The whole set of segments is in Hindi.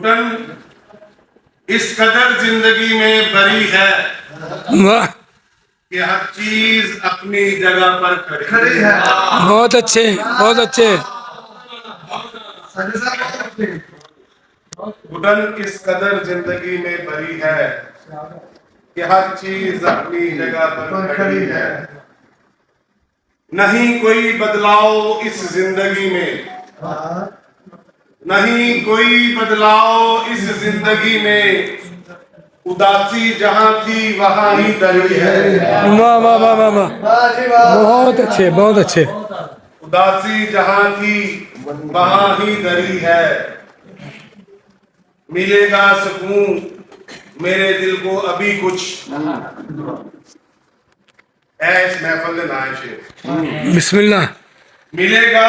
घुटन इस कदर जिंदगी में बरी है वाह, कि हर चीज अपनी जगह पर खड़ी है। बहुत अच्छे, बहुत अच्छे। घुटन इस कदर जिंदगी में बरी है कि हर चीज अपनी जगह पर खड़ी है। नहीं कोई बदलाव इस जिंदगी में, नहीं कोई बदलाव इस जिंदगी में। उदासी जहां थी वहां ही दरी है। वाह वाह वाह वाह वाह, बहुत अच्छे, बहुत अच्छे। उदासी जहां थी वहां ही दरी है। मिलेगा सुकून मेरे दिल को अभी कुछ ऐश महफल नाशे। बिस्मिल्लाह। मिलेगा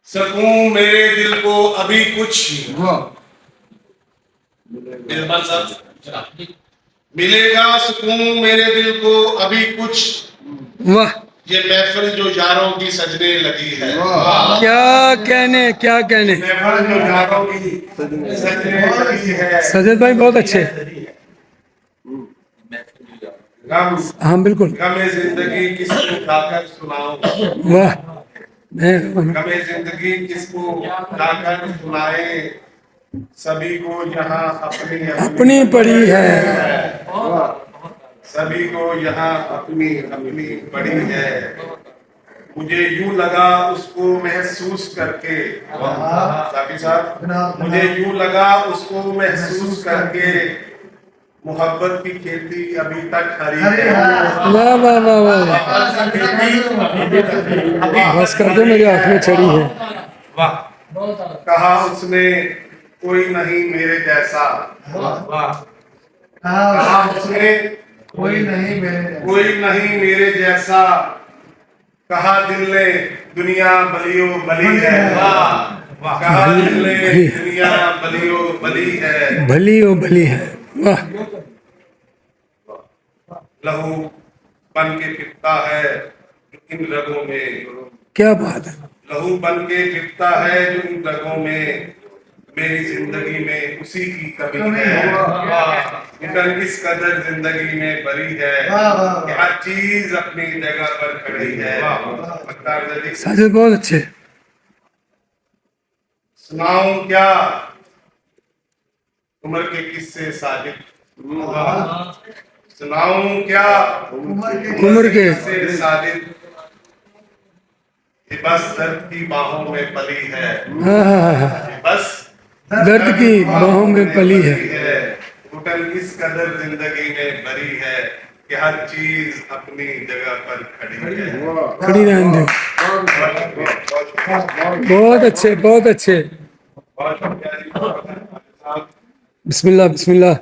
सुकून मेरे दिल को अभी कुछ। मिलेगा सुकून मेरे दिल को अभी कुछ। वाह, ये महफिल जो यारों की सजने लगी है। क्या कहने, क्या कहने। महफिल जो यारों की सजने लगी है। सजद भाई बहुत अच्छे। गम हाँ बिल्कुल। गमे जिंदगी किसको गाकर सुनाऊं। वाह, गमे जिंदगी किसको गाकर सुनाए। सभी को यहाँ अपनी अपनी पड़ी है। सभी को यहाँ अपनी अपनी पड़ी है। मुझे यूं लगा उसको महसूस करके, साफी साहब, मुझे यूं लगा उसको महसूस करके मोहब्बत की खेती अभी तक हरी है। वाह वाह वाह वाह, बस कर दो, मेरे हाथ में छड़ी है। वाह, कहा उसने कोई नहीं मेरे जैसा। कहा उसने कोई नहीं मेरे जैसा। कहा दिल ने दुनिया बलियो बली है। कहा दिल ने दुनिया बलियो बली है। भली ओ भली है। वाह, लहू बन के फिरता है जो इन रगों में। क्या बात है। लहू बन के फिरता है जो इन रगों में। मेरी जिंदगी में उसी की कमी है। घुटन किस कदर जिंदगी में बरी है कि हर चीज अपनी जगह पर खड़ी है। साजिद बहुत अच्छे। सुनाऊं क्या उम्र के किस्से साजिद। सुनाऊं क्या उम्र के किस्से साजिद। ये बस दर्द की बाहों में पली है। हाँ हाँ हाँ हाँ, ये बस दर्द की बाहों में पली है। घुटन इस कदर जिंदगी में भरी है कि हर चीज अपनी जगह पर खड़ी है। खड़ी रहने दो। बहुत अच्छे, बहुत अच्छे। बहुत शुक्रिया जी। बिस्मिल्लाह बिस्मिल्लाह।